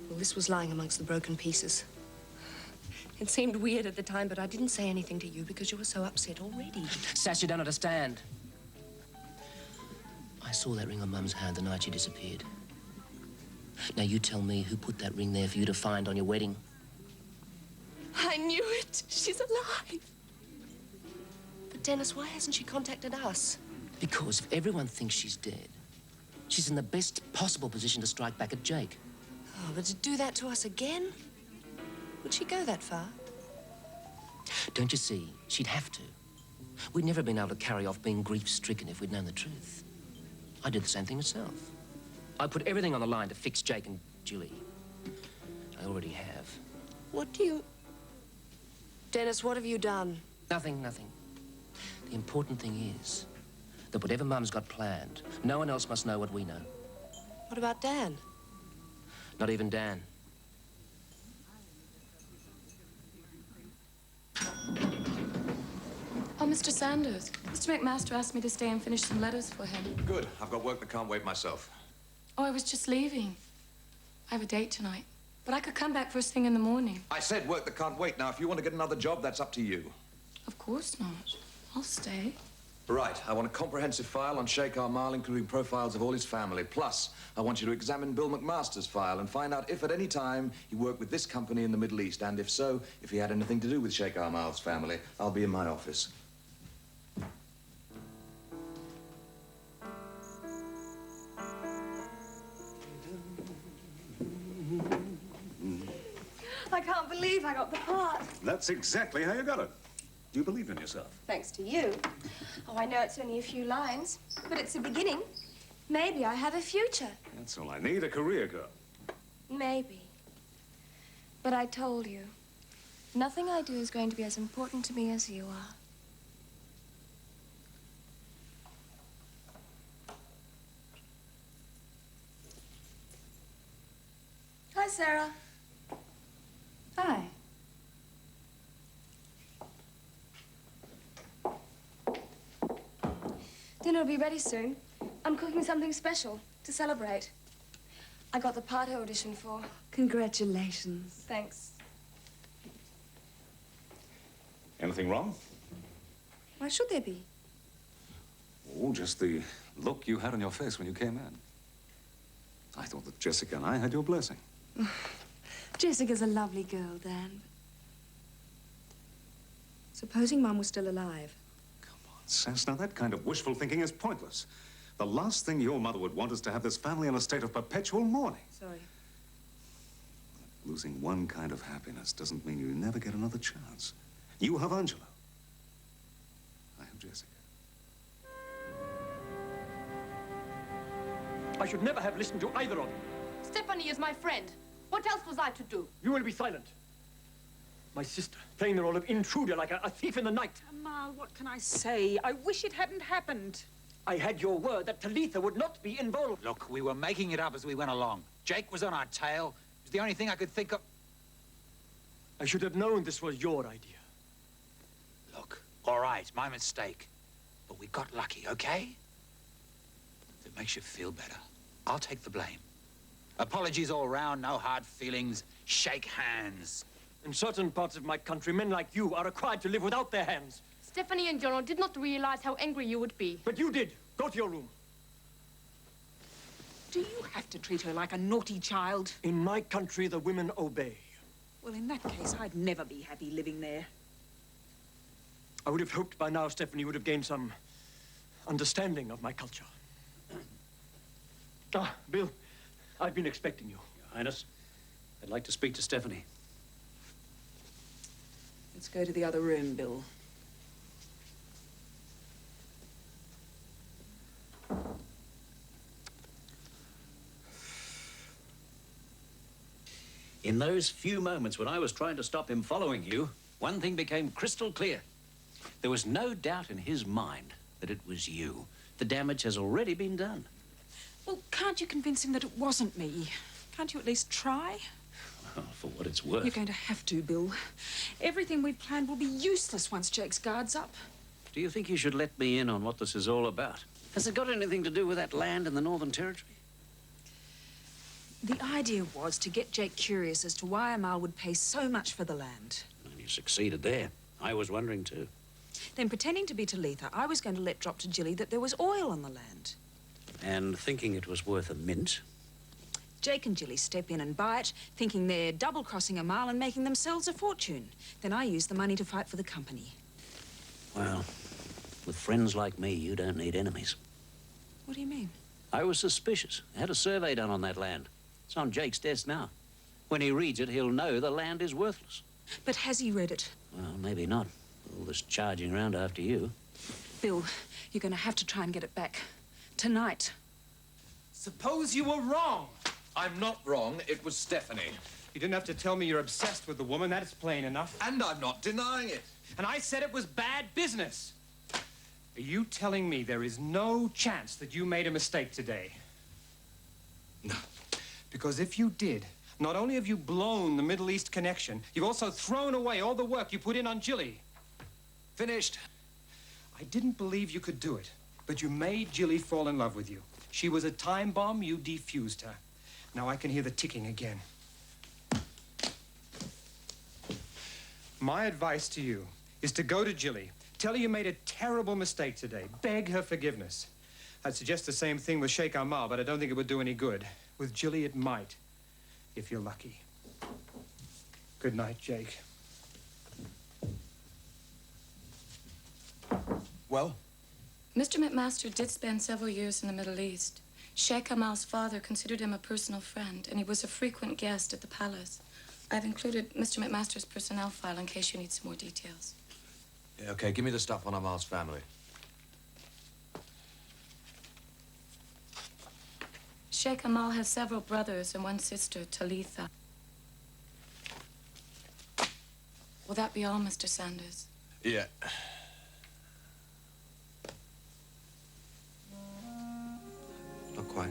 Well, this was lying amongst the broken pieces. It seemed weird at the time, but I didn't say anything to you because you were so upset already. Sass, you don't understand. I saw that ring on Mum's hand the night she disappeared. Now you tell me who put that ring there for you to find on your wedding. I knew it. She's alive. But Dennis, why hasn't she contacted us? Because if everyone thinks she's dead, she's in the best possible position to strike back at Jake. Oh, but to do that to us again? Would she go that far? Don't you see? She'd have to. We'd never been able to carry off being grief-stricken if we'd known the truth. I did the same thing myself. I put everything on the line to fix Jake and Jilly. I already have. What do you... Dennis, what have you done? Nothing. The important thing is that whatever Mum's got planned, no one else must know what we know. What about Dan? Not even Dan. Oh, Mr. Sanders. Mr. McMaster asked me to stay and finish some letters for him. Good. I've got work that can't wait myself. Oh, I was just leaving. I have a date tonight. But I could come back first thing in the morning. I said work that can't wait. Now, if you want to get another job, that's up to you. Of course not. I'll stay. Right. I want a comprehensive file on Sheikh Amal, including profiles of all his family. Plus, I want you to examine Bill McMaster's file and find out if at any time he worked with this company in the Middle East. And if so, if he had anything to do with Sheikh Amal's family. I'll be in my office. I can't believe I got the part. That's exactly how you got it. Do you believe in yourself? Thanks to you. Oh, I know it's only a few lines, but it's a beginning. Maybe I have a future. That's all I need, a career girl. Maybe. But I told you, nothing I do is going to be as important to me as you are. Hi, Sarah. Hi. Dinner will be ready soon. I'm cooking something special to celebrate. I got the part I auditioned for. Congratulations. Thanks. Anything wrong? Why should there be? Oh, just the look you had on your face when you came in. I thought that Jessica and I had your blessing. Jessica's a lovely girl, Dan. Supposing Mum was still alive. Sass, now that kind of wishful thinking is pointless. The last thing your mother would want is to have this family in a state of perpetual mourning. Sorry. Losing one kind of happiness doesn't mean you never get another chance. You have Angelo. I have Jessica. I should never have listened to either of you. Stephanie is my friend. What else was I to do? You will be silent. My sister, playing the role of intruder like a thief in the night. Amal, what can I say? I wish it hadn't happened. I had your word that Talitha would not be involved. Look, we were making it up as we went along. Jake was on our tail. It was the only thing I could think of. I should have known this was your idea. Look, all right, my mistake. But we got lucky, okay? If it makes you feel better, I'll take the blame. Apologies all round, no hard feelings, shake hands. In certain parts of my country, men like you are required to live without their hands. Stephanie and Jono did not realize how angry you would be. But you did. Go to your room. Do you have to treat her like a naughty child? In my country, the women obey. Well, in that case, I'd never be happy living there. I would have hoped by now Stephanie would have gained some understanding of my culture. Bill, I've been expecting you. Your Highness, I'd like to speak to Stephanie. Let's go to the other room, Bill. In those few moments when I was trying to stop him following you, one thing became crystal clear. There was no doubt in his mind that it was you. The damage has already been done. Well, can't you convince him that it wasn't me? Can't you at least try? Well, for what it's worth. You're going to have to, Bill. Everything we've planned will be useless once Jake's guard's up. Do you think you should let me in on what this is all about? Has it got anything to do with that land in the Northern Territory? The idea was to get Jake curious as to why Amal would pay so much for the land. And you succeeded there. I was wondering too. Then, pretending to be Talitha, I was going to let drop to Jilly that there was oil on the land. And thinking it was worth a mint. Jake and Jilly step in and buy it, thinking they're double-crossing Amal and making themselves a fortune. Then I use the money to fight for the company. Well, with friends like me, you don't need enemies. What do you mean? I was suspicious. I had a survey done on that land. It's on Jake's desk now. When he reads it, he'll know the land is worthless. But has he read it? Well, maybe not. All this charging around after you. Bill, you're going to have to try and get it back. Tonight. Suppose you were wrong. I'm not wrong. It was Stephanie. You didn't have to tell me you're obsessed with the woman. That is plain enough. And I'm not denying it. And I said it was bad business. Are you telling me there is no chance that you made a mistake today? No. Because if you did, not only have you blown the Middle East connection, you've also thrown away all the work you put in on Jilly. Finished. I didn't believe you could do it, but you made Jilly fall in love with you. She was a time bomb, you defused her. Now I can hear the ticking again. My advice to you is to go to Jilly. Tell her you made a terrible mistake today. Beg her forgiveness. I'd suggest the same thing with Sheikh Amal, but I don't think it would do any good. With Jilly, it might, if you're lucky. Good night, Jake. Well? Mr. McMaster did spend several years in the Middle East. Sheikh Amal's father considered him a personal friend, and he was a frequent guest at the palace. I've included Mr. McMaster's personnel file in case you need some more details. Yeah, okay, give me the stuff on Amal's family. Sheikh Amal has several brothers and one sister, Talitha. Will that be all, Mr. Sanders? Yeah. Not quite.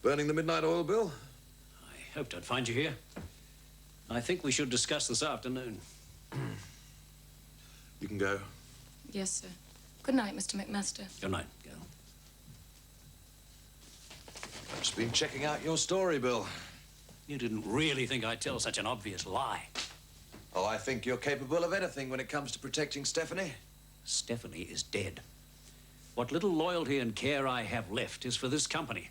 Burning the midnight oil bill? I hoped I'd find you here. I think we should discuss this afternoon. You can go. Yes, sir. Good night, Mr. McMaster. Good night, girl. I've just been checking out your story, Bill. You didn't really think I'd tell such an obvious lie. Oh, I think you're capable of anything when it comes to protecting Stephanie. Stephanie is dead. What little loyalty and care I have left is for this company.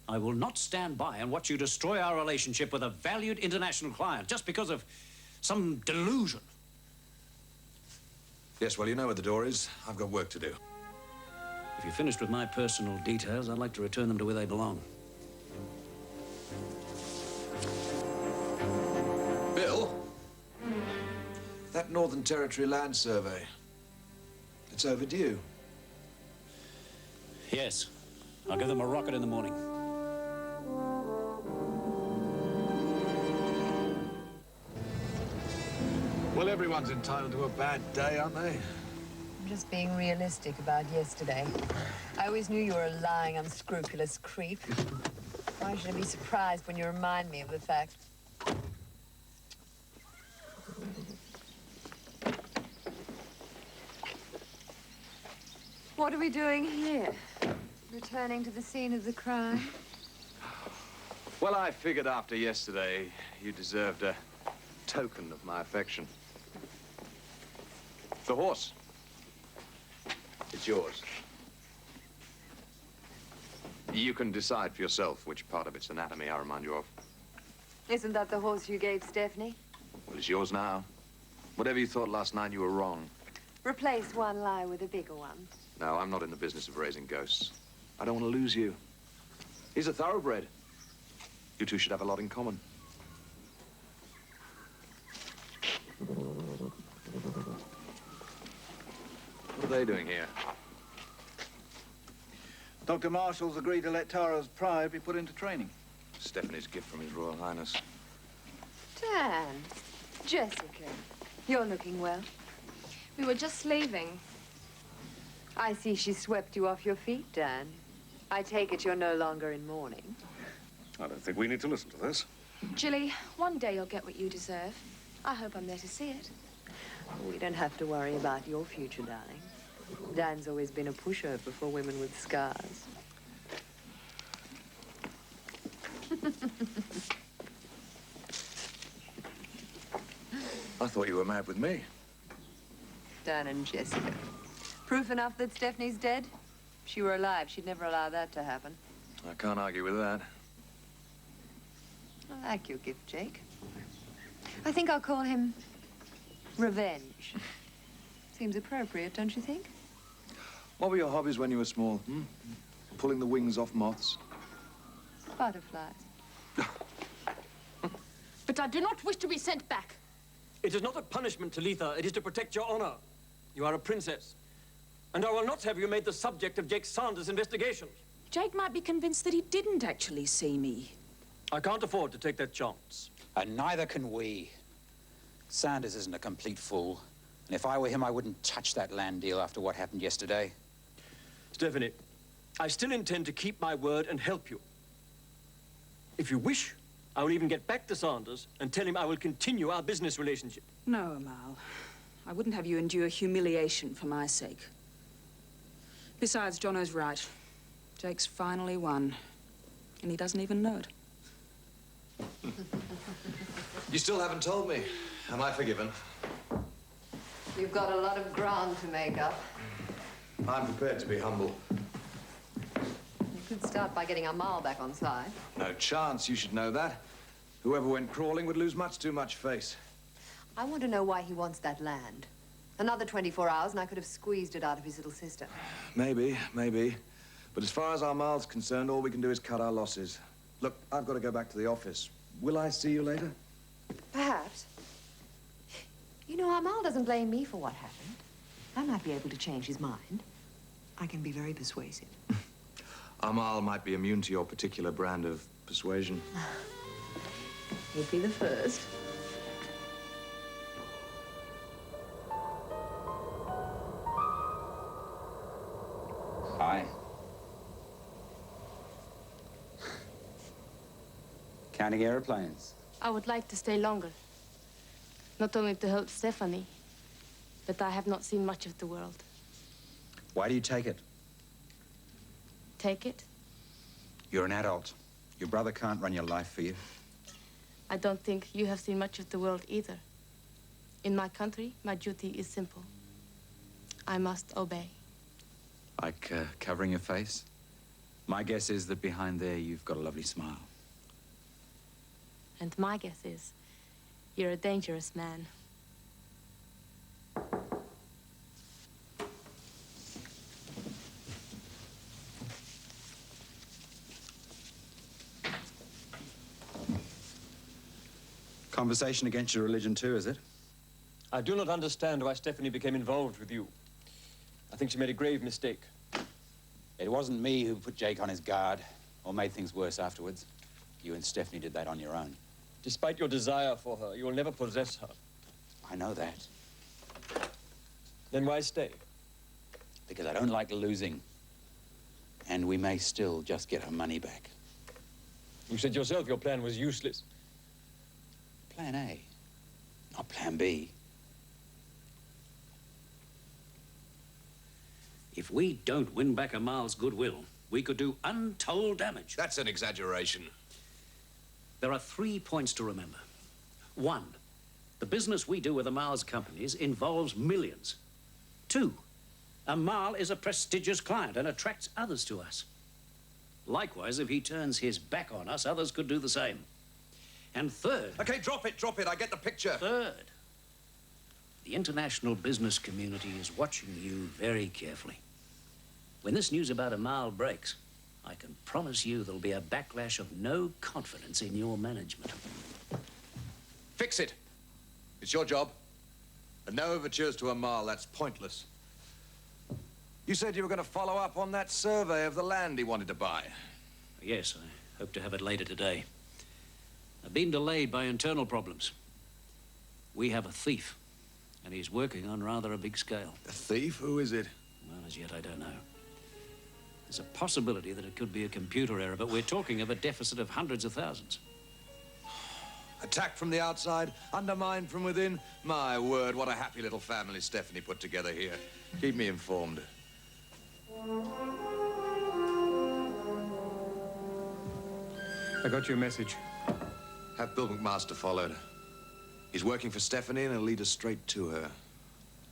I will not stand by and watch you destroy our relationship with a valued international client just because of some delusion. Yes, well, you know where the door is. I've got work to do. If you're finished with my personal details, I'd like to return them to where they belong. Bill? That Northern Territory land survey, it's overdue. Yes. I'll give them a rocket in the morning. Well, everyone's entitled to a bad day, aren't they? I'm just being realistic about yesterday. I always knew you were a lying, unscrupulous creep. Why should I be surprised when you remind me of the fact? What are we doing here? Returning to the scene of the crime? Well, I figured after yesterday, you deserved a token of my affection. The horse. It's yours. You can decide for yourself which part of its anatomy I remind you of. Isn't that the horse you gave Stephanie? Well, it's yours now. Whatever you thought last night, you were wrong. Replace one lie with a bigger one. No, I'm not in the business of raising ghosts. I don't want to lose you. He's a thoroughbred. You two should have a lot in common. What are they doing here? Dr. Marshall's agreed to let Tara's pride be put into training. Stephanie's gift from His Royal Highness. Dan, Jessica, you're looking well. We were just leaving. I see she swept you off your feet, Dan. I take it you're no longer in mourning. I don't think we need to listen to this. Jilly, one day you'll get what you deserve. I hope I'm there to see it. We don't have to worry about your future, darling. Dan's always been a pushover for women with scars. I thought you were mad with me. Dan and Jessica. Proof enough that Stephanie's dead? If she were alive, she'd never allow that to happen. I can't argue with that. I like your gift, Jake. I think I'll call him Revenge. Seems appropriate, don't you think? What were your hobbies when you were small? Hmm? Pulling the wings off moths? Butterflies. But I do not wish to be sent back. It is not a punishment, Talitha. It is to protect your honor. You are a princess. And I will not have you made the subject of Jake Sanders' investigations. Jake might be convinced that he didn't actually see me. I can't afford to take that chance. And neither can we. Sanders isn't a complete fool. And if I were him, I wouldn't touch that land deal after what happened yesterday. Stephanie, I still intend to keep my word and help you. If you wish, I will even get back to Sanders and tell him I will continue our business relationship. No, Amal. I wouldn't have you endure humiliation for my sake. Besides, Jono's right. Jake's finally won. And he doesn't even know it. You still haven't told me. Am I forgiven? You've got a lot of ground to make up. I'm prepared to be humble. You could start by getting Amal back on side. No chance, you should know that. Whoever went crawling would lose much too much face. I want to know why he wants that land. Another 24 hours and I could have squeezed it out of his little sister. Maybe, maybe. But as far as Amal's concerned, all we can do is cut our losses. Look, I've got to go back to the office. Will I see you later? Perhaps. You know, Amal doesn't blame me for what happened. I might be able to change his mind. I can be very persuasive. Amal might be immune to your particular brand of persuasion. He'd be the first. Hi. Counting airplanes. I would like to stay longer. Not only to help Stephanie, but I have not seen much of the world. Why do you take it? Take it? You're an adult. Your brother can't run your life for you. I don't think you have seen much of the world either. In my country, my duty is simple. I must obey. Like covering your face? My guess is that behind there you've got a lovely smile. And my guess is, you're a dangerous man. Conversation against your religion too, is it? I do not understand why Stephanie became involved with you. I think she made a grave mistake. It wasn't me who put Jake on his guard or made things worse afterwards. You and Stephanie did that on your own. Despite your desire for her, you will never possess her. I know that. Then why stay? Because I don't like losing. And we may still just get our money back. You said yourself your plan was useless. Plan A, not Plan B. If we don't win back Amal's goodwill, we could do untold damage. That's an exaggeration. There are 3 points to remember. 1, the business we do with Amal's companies involves millions. 2, Amal is a prestigious client and attracts others to us. Likewise, if he turns his back on us, others could do the same. And 3rd... Okay, drop it. I get the picture. 3rd, the international business community is watching you very carefully. When this news about Amal breaks, I can promise you there'll be a backlash of no confidence in your management. Fix it. It's your job. And no overtures to Amal. That's pointless. You said you were going to follow up on that survey of the land he wanted to buy. Yes, I hope to have it later today. I've been delayed by internal problems. We have a thief, and he's working on rather a big scale. A thief? Who is it? Well, as yet, I don't know. There's a possibility that it could be a computer error, but we're talking of a deficit of hundreds of thousands. Attacked from the outside, undermined from within. My word, what a happy little family Stephanie put together here. Keep me informed. I got your message. Have Bill McMaster followed. He's working for Stephanie and he'll lead us straight to her.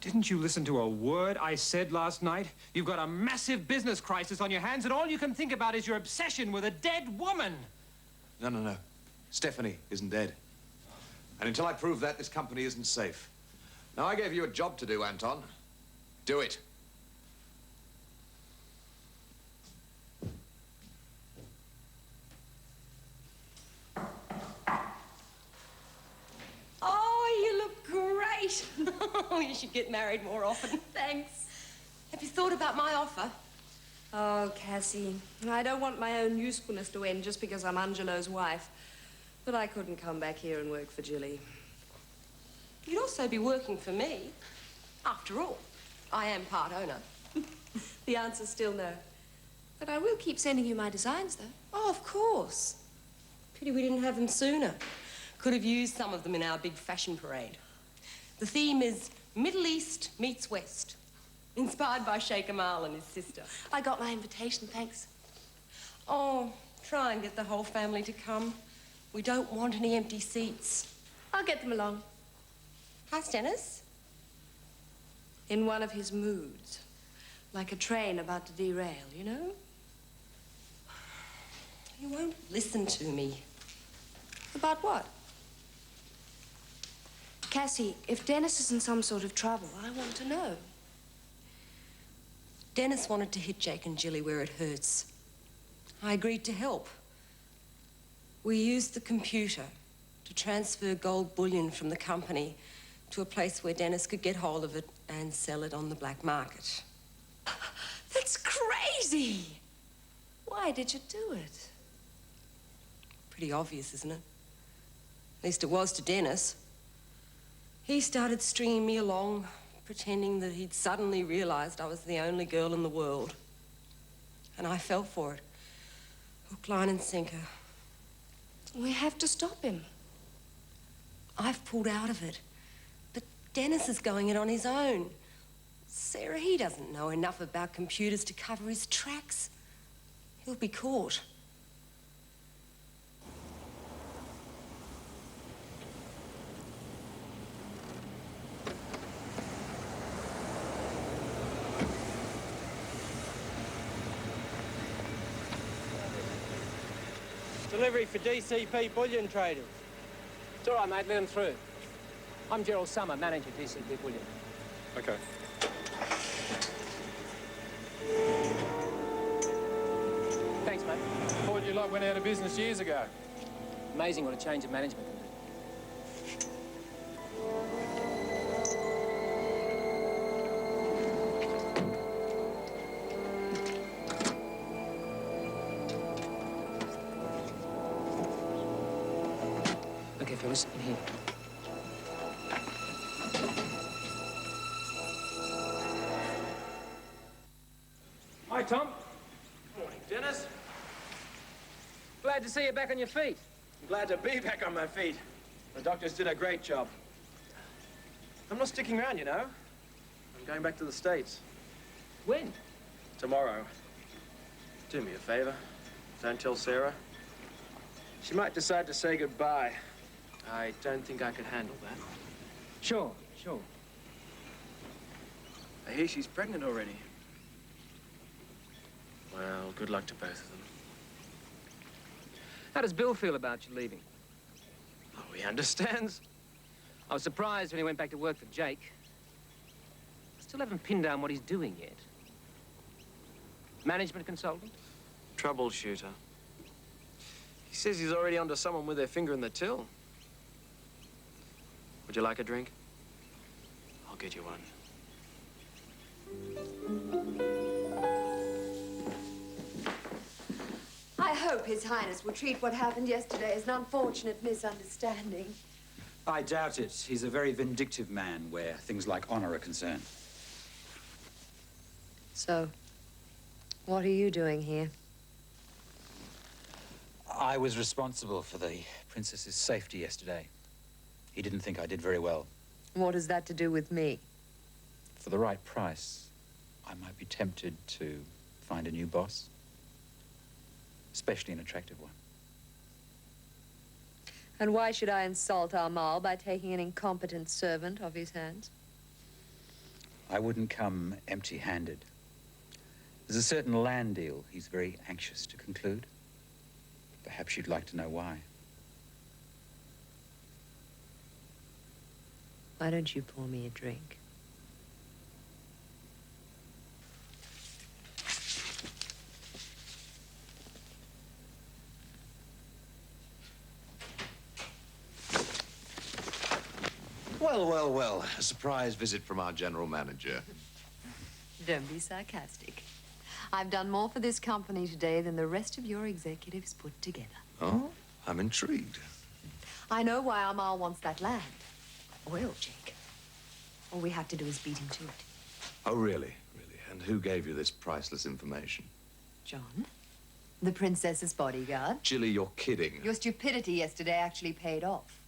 Didn't you listen to a word I said last night? You've got a massive business crisis on your hands and all you can think about is your obsession with a dead woman. No. Stephanie isn't dead. And until I prove that, this company isn't safe. Now, I gave you a job to do, Anton. Do it. Oh, you look Oh, you should get married more often. Thanks. Have you thought about my offer? Oh, Cassie, I don't want my own usefulness to end just because I'm Angelo's wife. But I couldn't come back here and work for Jilly. You'd also be working for me. After all, I am part owner. The answer's still no. But I will keep sending you my designs, though. Oh, of course. Pity we didn't have them sooner. Could have used some of them in our big fashion parade. The theme is Middle East meets West, inspired by Sheikh Amal and his sister. I got my invitation, thanks. Oh, try and get the whole family to come. We don't want any empty seats. I'll get them along. How's Dennis? In one of his moods. Like a train about to derail, you know? You won't listen to me. About what? Cassie, if Dennis is in some sort of trouble, I want to know. Dennis wanted to hit Jake and Jilly where it hurts. I agreed to help. We used the computer to transfer gold bullion from the company to a place where Dennis could get hold of it and sell it on the black market. That's crazy! Why did you do it? Pretty obvious, isn't it? At least it was to Dennis. He started stringing me along, pretending that he'd suddenly realized I was the only girl in the world. And I fell for it. Hook, line, and sinker. We have to stop him. I've pulled out of it. But Dennis is going it on his own. Sarah, he doesn't know enough about computers to cover his tracks. He'll be caught. Delivery for DCP bullion traders. It's all right, mate. Let them through. I'm Gerald Summer, manager of DCP Bullion. Okay. Thanks, mate. Thought you lot went out of business years ago. Amazing what a change of management can do. Okay, fellas, in here. Hi, Tom. Morning, Dennis. Glad to see you back on your feet. I'm glad to be back on my feet. The doctors did a great job. I'm not sticking around, you know. I'm going back to the States. When? Tomorrow. Do me a favor. Don't tell Sarah. She might decide to say goodbye. I don't think I could handle that. Sure, sure. I hear she's pregnant already. Well, good luck to both of them. How does Bill feel about you leaving? Oh, he understands. I was surprised when he went back to work for Jake. I still haven't pinned down what he's doing yet. Management consultant? Troubleshooter. He says he's already onto someone with their finger in the till. Would you like a drink? I'll get you one. I hope His Highness will treat what happened yesterday as an unfortunate misunderstanding. I doubt it. He's a very vindictive man where things like honor are concerned. So, what are you doing here? I was responsible for the princess's safety yesterday. He didn't think I did very well. What has that to do with me? For the right price, I might be tempted to find a new boss. Especially an attractive one. And why should I insult Amal by taking an incompetent servant off his hands? I wouldn't come empty-handed. There's a certain land deal he's very anxious to conclude. Perhaps you'd like to know why. Why don't you pour me a drink? Well, well, well. A surprise visit from our general manager. Don't be sarcastic. I've done more for this company today than the rest of your executives put together. Oh, I'm intrigued. I know why Amal wants that land. Oil, Jake. All we have to do is beat him to it. Oh, really? Really? And who gave you this priceless information? John, the princess's bodyguard. Jilly, you're kidding. Your stupidity yesterday actually paid off.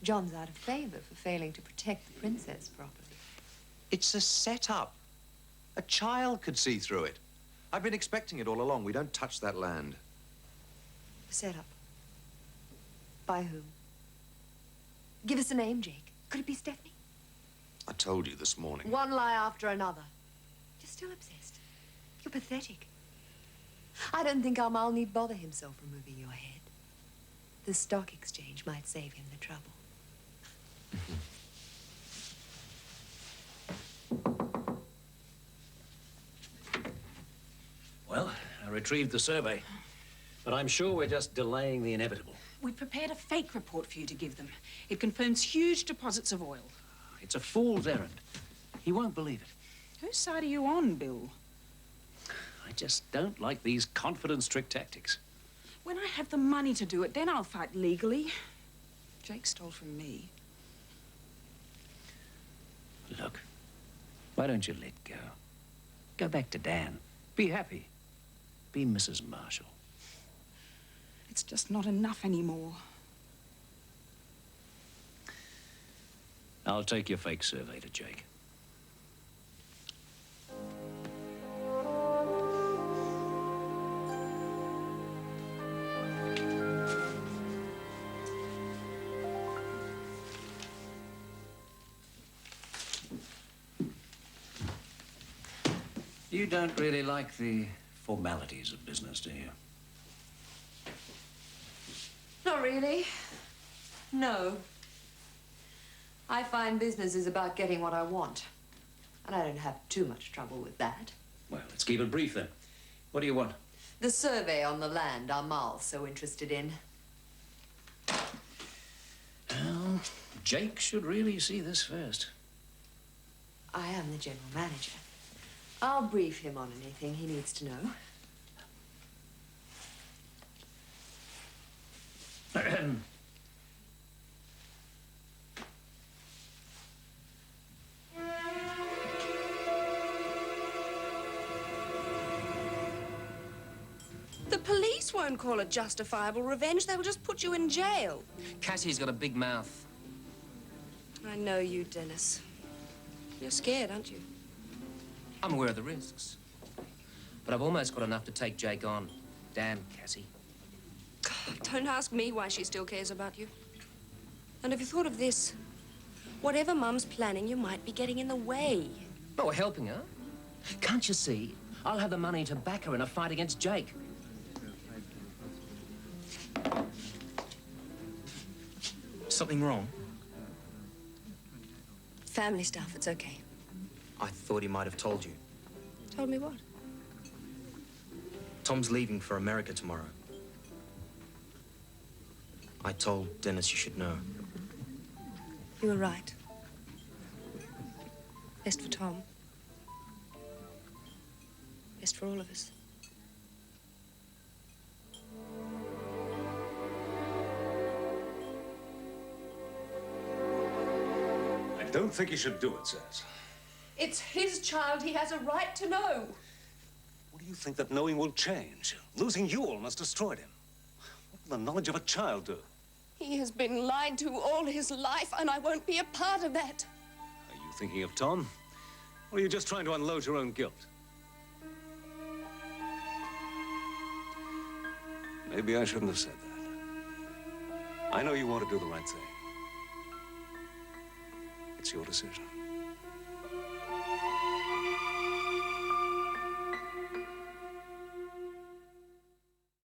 John's out of favor for failing to protect the princess properly. It's a setup. A child could see through it. I've been expecting it all along. We don't touch that land. Set up. By whom? Give us a name, Jake. Could it be Stephanie? I told you this morning. One lie after another. You're still obsessed. You're pathetic. I don't think Amal need bother himself removing your head. The stock exchange might save him the trouble. Well, I retrieved the survey, but I'm sure we're just delaying the inevitable. We prepared a fake report for you to give them. It confirms huge deposits of oil. It's a fool's errand. He won't believe it. Whose side are you on, Bill? I just don't like these confidence trick tactics. When I have the money to do it, then I'll fight legally. Jake stole from me. Look, why don't you let go? Go back to Dan. Be happy. Be Mrs. Marshall. It's just not enough anymore. I'll take your fake survey to Jake. You don't really like the formalities of business, do you? Not really. No. I find business is about getting what I want. And I don't have too much trouble with that. Well, let's keep it brief then. What do you want? The survey on the land Amal's so interested in. Well, Jake should really see this first. I am the general manager. I'll brief him on anything he needs to know. The police won't call it justifiable revenge. They will just put you in jail. Cassie's got a big mouth. I know you, Dennis. You're scared, aren't you? I'm aware of the risks. But I've almost got enough to take Jake on. Damn, Cassie. God, don't ask me why she still cares about you. And have you thought of this? Whatever Mum's planning, you might be getting in the way. Oh, we're helping her. Can't you see? I'll have the money to back her in a fight against Jake. Something wrong? Family stuff, it's okay. I thought he might have told you. Told me what? Tom's leaving for America tomorrow. I told Dennis you should know. You were right. Best for Tom. Best for all of us. I don't think you should do it, Saz. It's his child. He has a right to know. What do you think that knowing will change? Losing you almost destroyed him. What will the knowledge of a child do? He has been lied to all his life, and I won't be a part of that. Are you thinking of Tom? Or are you just trying to unload your own guilt? Maybe I shouldn't have said that. I know you want to do the right thing. It's your decision.